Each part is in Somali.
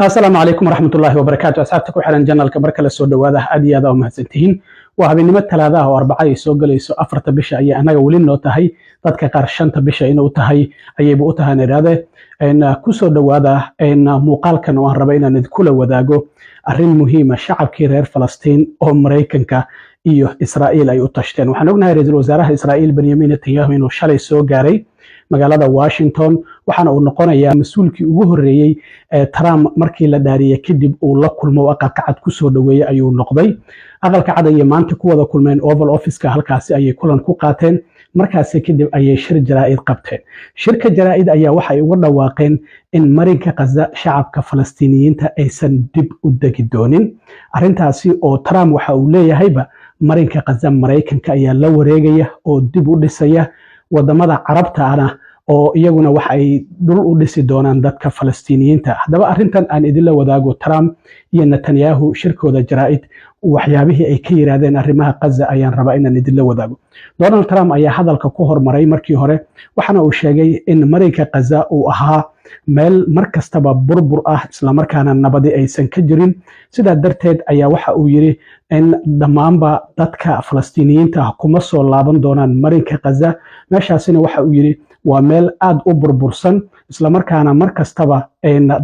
السلام عليكم ورحمة الله وبركاته. أصحابتك وحنا جنال كبرك للسود وهذا أدي هذا ومهزنتين وهذه نمت ثلاثة وأربعة يسوق ليسو أفرت بشة أي أنا قولين نوتهاي تذكر قرشان تبشة إنه تهاي أي بوتها نراده إن كسود وهذا إن مقال كانوا ربعنا ندخل وذاقو أرين مهمة شعب كيرير فلسطين أو أمريكا إيوه إسرائيل أي أتشتين وحنقولنا رئيس الوزراء إسرائيل بنيامين نتنياهو إنه شالي سو جاري magaalada Washington waxaana uu noqonayaa mas'uulkii ugu horeeyay Trump markii la dhaariyay kadib uu la kulmo aqalka cad ku soo dhaweeyay ayuu noqday aqalka cad ay maanta ku wada kulmeen Oval Office-ka halkaasi ayay kulan ku qaateen markaas kadib ayay shir jaraa'id qabteen shirka jaraa'id ayaa waxay uga dhawaaqeen in marinka Gaza shacabka Falastiiniyiinta aysan dib u degi doonin arintaasi oo Trump waxa uu leeyahayba marinka Gaza Mareykanka ayaa la wareegaya oo dib u dhisaya wadamada carabta ana oo iyaguna wax ay dul u dhisi doonaan dadka Falastiiniyiinta hadaba arintan aan idin la wadaago Trump iyo NATANYAHU shirkooda jaraa'id waxyaabihii ay ka yiraahdeen arrimaha Gaza ayaan rabaa inaan idin la wadaago Donald Trump ayaa hadalka ku hormaray markii hore waxana uu sheegay in marinka Gaza uu ahaa meel markastaba burbur ah isla markaana nabadi aysan ka jirin sida darteed ayaa waxa uu yiri in dhamaanba dadka Falastiiniyiinta kuma soo laaban doonaan marinka Gaza meeshaasina waxa uu yiri waa meel aad u burbursan isla markaana markastaba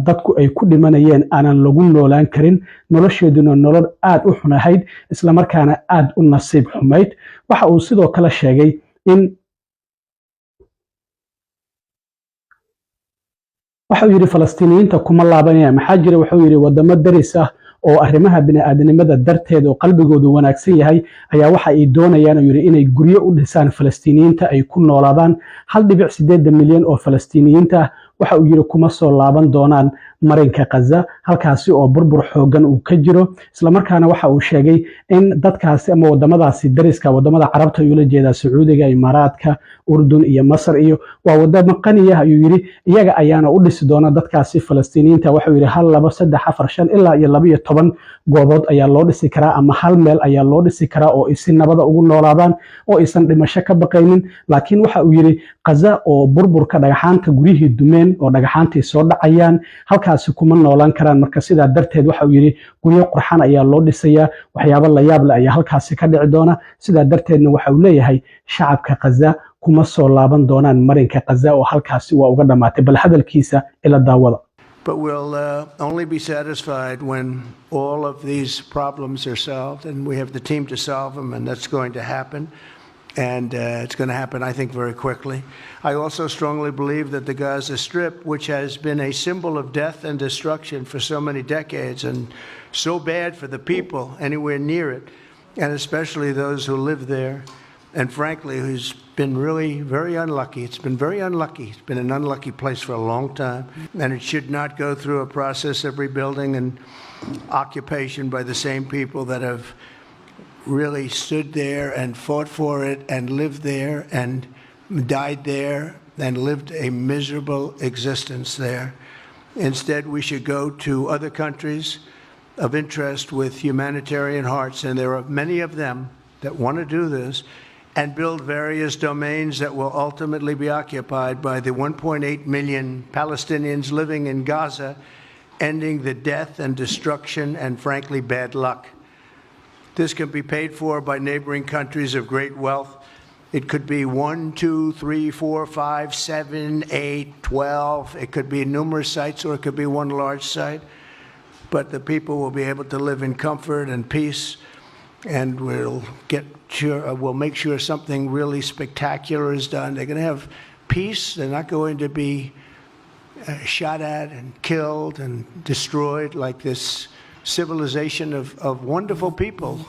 dadku ay ku dhimanayeen aanan lagu noolaan karin nolosheeduna nolol aad u xunahayd isla markaana aad u nasiib xumayd waxa uu sidoo kale sheegay in waxa uu yiri Falastiiniyiinta kuma laabanayaan maxaa jira waxa uu yiri wadamo daris ah oo arrimaha bini'aadanimada darteed oo qalbigoodu wanaagsan yahay ayaa waxa ay doonayaan yiri inay guryo u dhisaan Falastiiniyiinta ay ku noolaadaan 1.8 milyan oo Falastiiniyiinta waxa uu yiri kuma soo laaban doonaan marinka Gaza halkaasi oo burbur xoogan uu ka jiro isla markaana waxa uu sheegay in dadkaasi ama wadamadaasi dariska wadamada carabta ay ula jeedaan Sacuudiga Imaaraadka Urdun iyo Masar iyo waa wadamo qani ah ayuu yiri iyaga ayaana u dhisi doona dadkaasi Falastiiniyiinta waxa uu yiri 1 2 3 4 5 ilaa iyo 12 goobood ayaa loo dhisi karaa ama hal meel ayaa loo dhisi karaa oo ay si nabad ugu noolaadaan oo aysan dhimasho ka baqaynin laakiin waxa uu yiri Gaza oo burburka dhagaxaanta gurihii dumeen oo dhagaxaantii soo dhacayaan halkaasi kuma noolaan karaan marka sidaa darteed waxa uu yiri guryo qurxan ayaa loo dhisayaa waxyaabo la yaab leh ayaa halkaasi ka dhici doona sidaa darteedna waxa uu leeyahay shacabka Gaza kuma soo laaban doonaan marinka Gaza oo halkaasi waa uga dhamaatay bal hadalkiisa ila daawada But we'll only be satisfied when all of these problems are solved, and we have the team to solve them, and that's going to happen. And it's going to happen, I think, very quickly. I also strongly believe that the Gaza Strip, which has been a symbol of death and destruction for so many decades, and so bad for the people anywhere near it, and especially those who live there, and frankly, who's been really very unlucky. It's been very unlucky. It's been an unlucky place for a long time. And it should not go through a process of rebuilding and occupation by the same people that have really stood there and fought for it and lived there and died there and lived a miserable existence there. Instead, we should go to other countries of interest with humanitarian hearts, and there are many of them that want to do this, and build various domains that will ultimately be occupied by the 1.8 million Palestinians living in Gaza, ending the death and destruction and, frankly, bad luck. This can be paid for by neighboring countries of great wealth. It could be 1, 2, 3, 4, 5, 7, 8, 12. It could be numerous sites or it could be one large site. But the people will be able to live in comfort and peace, and we'll make sure something really spectacular is done. They're going to have peace. They're not going to be shot at and killed and destroyed like this civilization of wonderful people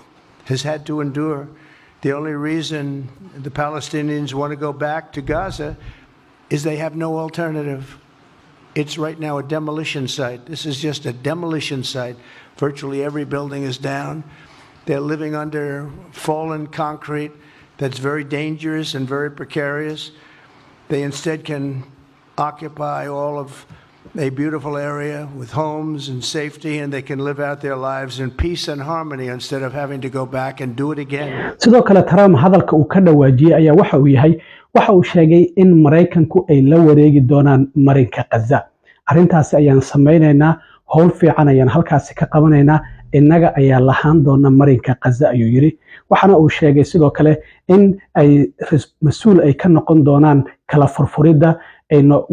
has had to endure. The only reason the Palestinians want to go back to Gaza is they have no alternative. It's right now a demolition site. This is just a demolition site. Virtually every building is down. They're living under fallen concrete that's very dangerous and very precarious. They instead can occupy all of a beautiful area with homes and safety, and they can live out their lives in peace and harmony instead of having to go back and do it again. sidoo kale Trump hadalka uu ka dhawaajiyay ayaa waxa uu yahay waxa uu sheegay in Mareykanku ay la wareegi doonaan marinka Gaza arintaasi ayaan sameeynaa howl fiican ayaan halkaasi ka qabanaynaa innaga ayaa lahaan doona marinka Gaza ayuu yiri waxaana uu sheegay sidoo kale in ay mas'uul ay ka noqon doonaan kala furfuridda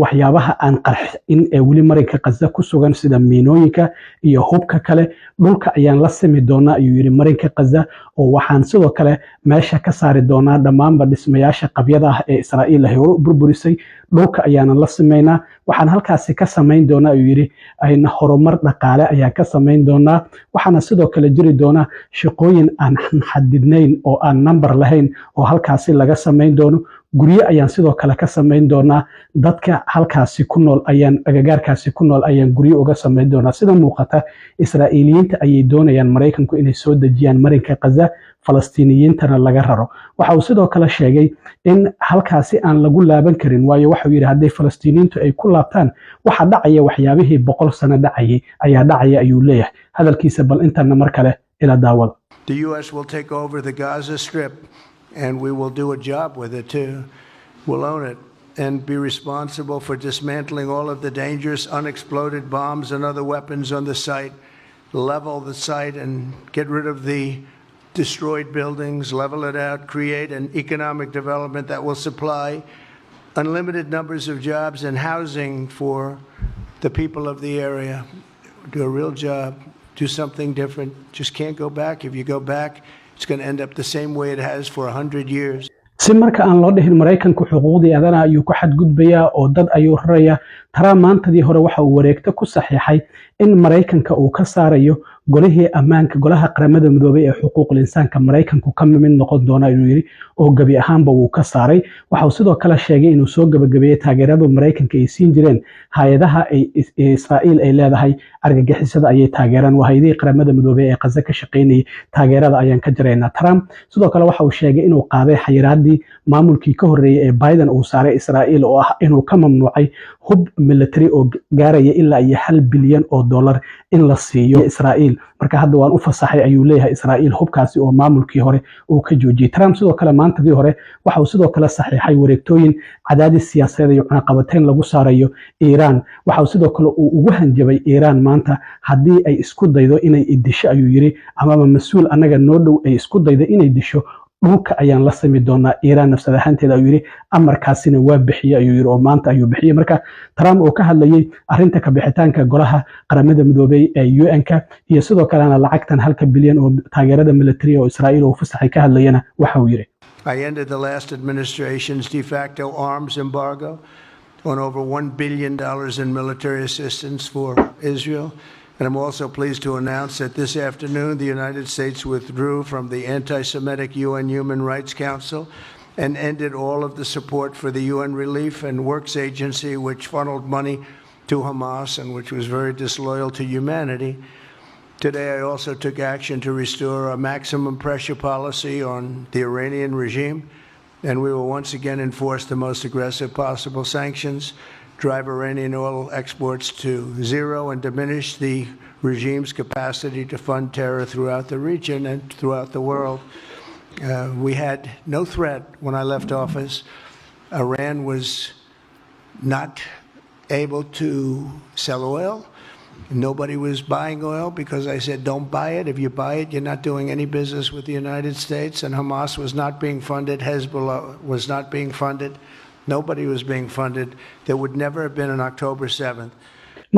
waxyaabaha aan qarxin ee weli marinka Gaza ku sugan sida miinooyinka iyo hubka kale dhulka ayaan la simi doonaa ayuu yiri marinka Gaza oo waxaan sidoo kale meesha ka saari doonaa dhammaanba dhismayaasha qabyada ah ee Israa'iil ay burburisay dhulka ayaan la sameynaa waxaan halkaasi ka sameyn doonaa ayuu yiri ayna horumar dhaqaale ayaa ka sameyn doonaa waxaana sidoo kale jiri doona shaqooyin aan xadidnayn oo aan number lahayn oo halkaasi laga sameyn doono guryo ayaan sidoo kale ka sameyn doonaa dadka halkaasi ku nool ayaan agagaarkaasi ku nool ayaan guryo uga sameyn doonaa sida muuqata Israa'iiliyiinta ayay doonayaan Mareykanku inay soo dejiyaan marinka Gaza Falastiiniyiintana laga raro waxa uu sidoo kale sheegay in halkaasi aan lagu laaban karin waayo waxa uu yiri haday Falastiiniyiintu ay ku laabtaan waxa dhacaya waxyaabihii 100 sano dhacayay ayaa dhacaya ayuu leeyahay hadalkiisa bal intana mar kale ila daawada The US will take over the Gaza Strip and we will do a job with it too. We'll own it and be responsible for dismantling all of the dangerous unexploded bombs and other weapons on the site, level the site and get rid of the destroyed buildings, level it out, create an economic development that will supply unlimited numbers of jobs and housing for the people of the area. Do a real job, do something different. Just can't go back. If you go back, it's going to end up the same way it has for 100 years. si marka aan loo dhihin Mareykanku xuquuqdii aadana ayuu ku xadgudbayaa oo dad ayuu raraya Trump maantadii hore waxa uu wareegto ku saxiixay in Mareykanka uu ka saarayo golihii ammaanka golaha qaramada midoobay ee xuquuqul insaanka Mareykanku ka mid noqon doona inuu yiri oo gabi ahaanba uu ka saaray waxa uu sidoo kale sheegay inuu soo gabagabeeyay taageerada Mareykanka ay siin jireen hay'adaha Israa'iil ay leedahay argagixisada ayay taageeraan hay'adaha qaramada midoobay ee Gaza ka shaqeynayay taageerada ayaan ka jireynaa Trump sidoo kale waxa uu sheegay inuu qaaday xayiraadii maamulkii ka horeeyay ee Biden uu saaray Israa'iil oo ah inuu ka mamnuucay hub military oo gaaraya ilaa $1 bilyan in la siiyo Israa'iil marka hadda waan u fasaxay ayuu leeyahay Israa'iil hubkaasi oo maamulkii hore uu ka joojiyay Trump sidoo kale maantadii hore waxa uu sidoo kale saxiixay wareegtooyin cadaadis siyaasadeed iyo cunaqabateyn lagu saarayo Iran waxa uu sidoo kale uu ugu hanjabay Iran maanta hadii ay isku daydo inay idisho ayuu yiri ama mas'uul anaga noo dhow ay isku daydo inay disho dhulka ayaan la sami doonaa Iran nafsada ahaanteeda ayuu yiri amarkaasina waa bixiyay ayuu yiri oo maanta ayuu bixiyay marka Trump oo ka hadlayay arinta ka bixitaanka golaha qaramada midoobay ee UN-ka iyo sidoo kale lacagtan $1 bilyan oo taageerada military oo Israa'iil oo fasaxay ka hadlayana waxa uu yiri I ended the last administration's de facto arms embargo on over $1 billion in military assistance for Israel. And I'm also pleased to announce that this afternoon the United States withdrew from the anti-Semitic UN Human Rights Council and ended all of the support for the UN Relief and Works Agency, which funneled money to Hamas and which was very disloyal to humanity. Today I also took action to restore a maximum pressure policy on the Iranian regime, and we will once again enforce the most aggressive possible sanctions, drive Iranian oil exports to zero and diminish the regime's capacity to fund terror throughout the region and throughout the world. We had no threat when I left office. Iran was not able to sell oil. Nobody was buying oil because I said, don't buy it. If you buy it, you're not doing any business with the United States. And Hamas was not being funded. Hezbollah was not being funded. Nobody was being funded. There would never have been an October 7th.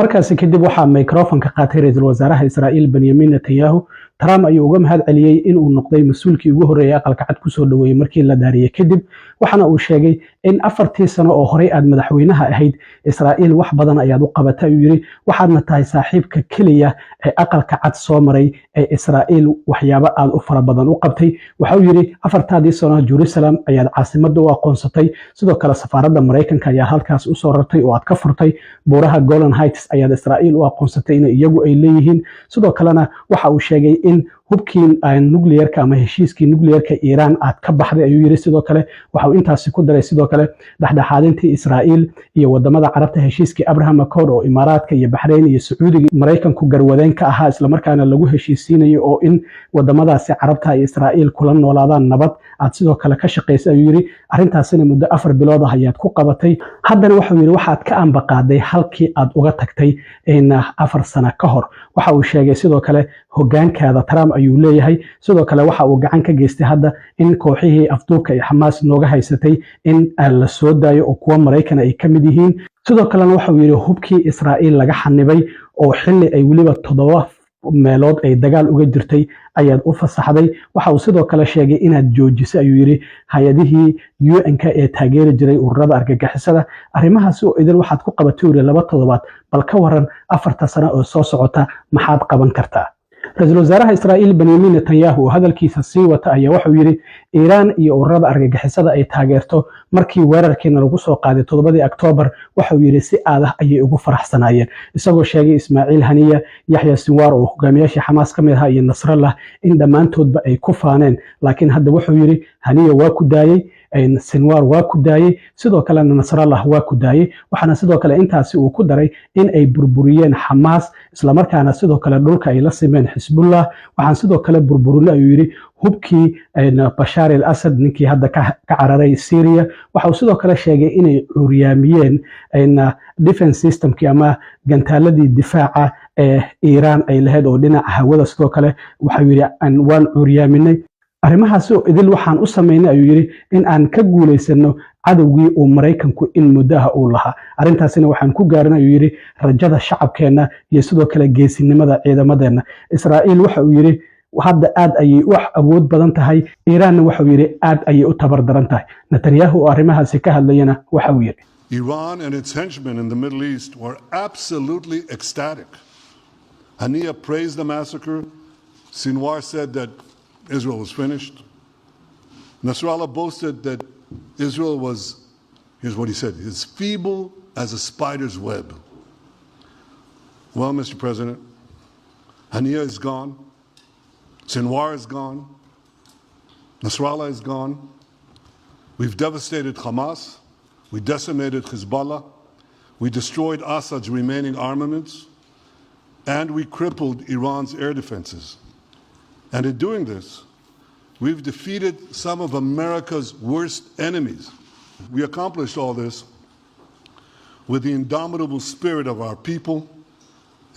markaasi kadib waxa microphone ka qaatay ra'iisul wasaaraha Israa'iil Benjamin Netanyahu Trump ayuu uga mahad celiyay in uu noqday mas'uulkii ugu horeeyay aqalka cad ku soo dhaweeyay markii la daariyay kadib waxana uu sheegay in 4 sano oo hore aad madaxweynaha ahayd Israa'iil wax badan ayaad u qabatay ayuu yiri waxaadna tahay saaxiibka kaliya ee aqalka cad soo maray ee Israa'iil waxyaabo aad u fara badan u qabtay waxa uu yiri 4 sano Jerusalem ayaad caasimada u aqoonsatay sidoo kale safaaradda Mareykanka ayaa halkaas u soo rartay oo aad ka furtay buuraha Golan Heights ayaad Israa'iil u aqoonsatay in iyagu ay leeyihiin sidoo kalena waxa uu sheegay in hubkii nuclearka ama heshiiskii nuclearka Iiraan aad ka baxday ayuu yiri. sidoo kale waxa uu intaasi ku daray sidoo kale dhexdhexaadintii Israa'iil iyo wadamada Carabta heshiiskii Abraham Accord oo Imaaraadka iyo Bahrain iyo Sacuudiga Mareykanku garwadeen ka ahaa isla markaana lagu heshiisiinayo oo in wadamadaasi Carabta iyo Israa'iil kula noolaadaan nabad aad sidoo kale ka shaqeysay ayuu yiri. arrintaasina muddo 4 bilood ah ayaad ku qabatay. haddana waxa uu yiri waxaad ka ambaqaaday halkii aad uga tagtay 4 sano ka hor. waxa uu sheegay sidoo kale hogaankaada Trump ayuu leeyahay. sidoo kale waxa uu gacan ka geystay hadda in kooxihii afduubka ee Xamaas nooga haysatay in la soo daayo oo kuwa Mareykan ay ka mid yihiin. sidoo kalena waxa uu yiri hubkii Israa'iil laga xanibay oo xilli ay waliba 7 meelood ay dagaal uga jirtay ayaad u fasaxday. waxa uu sidoo kale sheegay inaad joojisay ayuu yiri hay'adihii UN-ka ee taageeri jiray ururada argagixisada. arrimahaas oo idin waxaad ku qabatay 2 toddobaad bal ka waran 4 sano oo soo socota maxaad qaban kartaa. Ra'iisul Wasaaraha Israa'iil Benjamin Netanyahu hadalkiisa sii wata ayaa wuxuu yiri Iiraan iyo ururada argagixisada ay taageerto markii weerarkeena lagu soo qaaday 7 Oktoobar. waxa uu yiri si aad ah ayay ugu faraxsanaayeen isagoo sheegay Ismaaciil Haniya, Yaxya Sinwar oo hogaamiyaasha Xamaas ka mid ah iyo Nasrallah in dhammaantoodba ay ku faaneen. laakiin hadda wuxuu yiri Haniya waa ku daayay, Sinwar waa ku daayay, sidoo kale Nasrallah waa ku daayay. waxaana sidoo kale intaasi uu ku daray in ay burburiyeen Xamaas isla markaana sidoo kale dhulka ay la simeen Xisbullah. waxaan sidoo kale burburinay ayuu yiri hubkii Bashar al-Assad ninkii hadda ka cararay Syria. waxa uu sidoo kale sheegay inay curyaamiyeen defense systemkii ama gantaaladii difaaca ee Iiraan ay lahayd oo dhinaca hawada. sidoo kale waxa uu yiri waan curyaaminay. arrimahaas oo idil waxaan u sameynay ayuu yiri in aan ka guuleysano cadowgii uu Mareykanku in muddaha uu lahaa. arrintaasina waxaan ku gaarin ayuu yiri rajada shacabkeena iyo sidoo kale geesinimada ciidamadeena. Israa'iil waxa uu yiri hadda aad ayay u awood badan tahay, Iiraanna waxa uu yiri aad ayay u tabar daran tahay. Netanyahu oo arrimahaasi ka hadlayana waxa uu yiri Iran and its henchmen in the Middle East were absolutely ecstatic. Haniya praised the massacre. Sinwar said that Israel was finished. Nasrallah boasted that Israel was, here's what he said, as feeble as a spider's web. Well, Mr. President, Haniya is gone. Sinwar is gone. Nasrallah is gone. We've devastated Hamas. We decimated Hezbollah. We destroyed Assad's remaining armaments. And we crippled Iran's air defenses. And in doing this, we've defeated some of America's worst enemies. We accomplished all this with the indomitable spirit of our people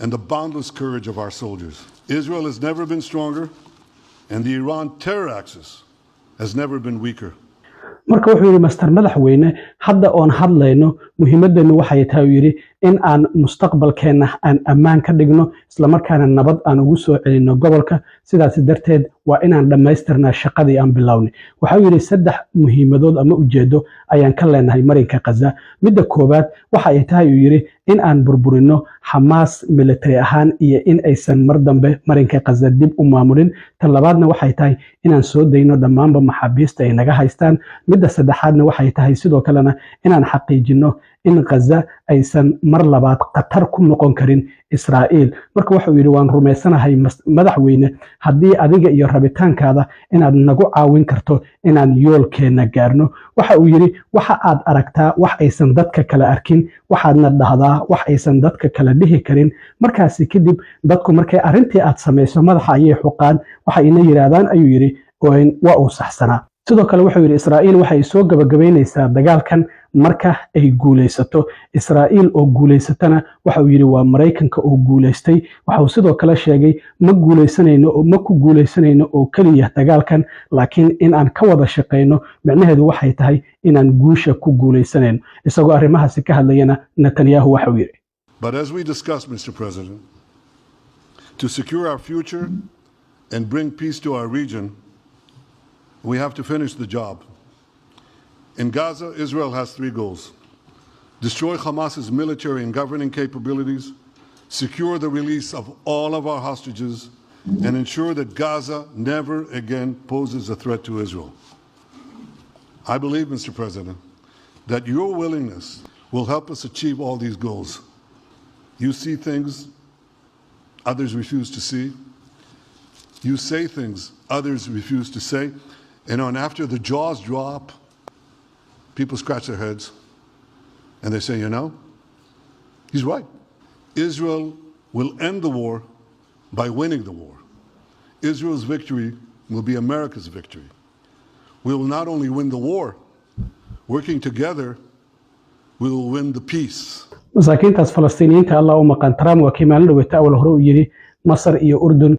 and the boundless courage of our soldiers. Israel has never been stronger, and the Iran terror axis has never been weaker. marka wuxuu yiri Master Madaxweyne hadda oon hadlayno muhiimadeenu waxay tahay yiri in aan mustaqbalkeena aan ammaan ka dhigno isla markaana nabad aan ugu soo celino gobolka. sidaas darteed waa inaan dhamaystirnaa shaqadii aan bilownay. waxa uu yiri 3 muhiimadood ama ujeedo ayaan ka leenahay marinka Gaza. midda koobaad waxa ay tahay uu yiri in aan burburino Hamas military ahaan iyo in aysan mar dambe marinka Gaza dib u maamulin. tan labaadna waxay tahay inaan soo dayno dhammaanba maxaabiista ay naga haystaan. midda saddexaadna waxay tahay sidoo kalena inaan xaqiijino in Gaza aysan mar labaad qatar ku noqon karin Israa'iil. marka waxa uu yiri waan rumeysanahay madaxweyne haddii adiga iyo rabitaankaada inaad nagu caawin karto inaan yoolkeena gaarno. waxa uu yiri waxa aad aragtaa wax aysan dadka kale arkin, waxaadna dhahdaa wax aysan dadka kale dhihi karin. markaasi kadib dadku markay arrintii aad samayso madaxa ayay xuqaan, waxa ina yiraahdaan ayuu yiri waa uu saxsanaa. sidoo kale wuxuu yiri Israa'iil waxay soo gabagabeynaysaa dagaalkan marka ay guuleysato. Israa'iil oo guuleysatana waxa uu yiri waa Mareykanka oo guuleystay. waxa uu sidoo kale sheegay ma ku guuleysanayno oo kaliya dagaalkan, laakiin in aan ka wada shaqeyno macnaheedu waxay tahay inaan guusha ku guuleysanayno. isagoo arrimahaasi ka hadlayana Netanyahu waxa uu yiri But as we discussed, Mr. President, to secure our future and bring peace to our region, we have to finish the job. In Gaza, Israel has 3 goals: destroy Hamas's military and governing capabilities, secure the release of all of our hostages, and ensure that Gaza never again poses a threat to Israel. I believe, Mr. President, that your willingness will help us achieve all these goals. You see things others refuse to see. You say things others refuse to say, and after the jaws drop, people scratch their heads and they say, you know, he's right. Israel will end the war by winning the war. Israel's victory will be America's victory. We will not only win the war, working together, we will win the peace. masaakiintaas Falastiiniyiinta Allah u maqan Trump waa kii maalin dhaweeyay awal hore u yiri Masar iyo Urdun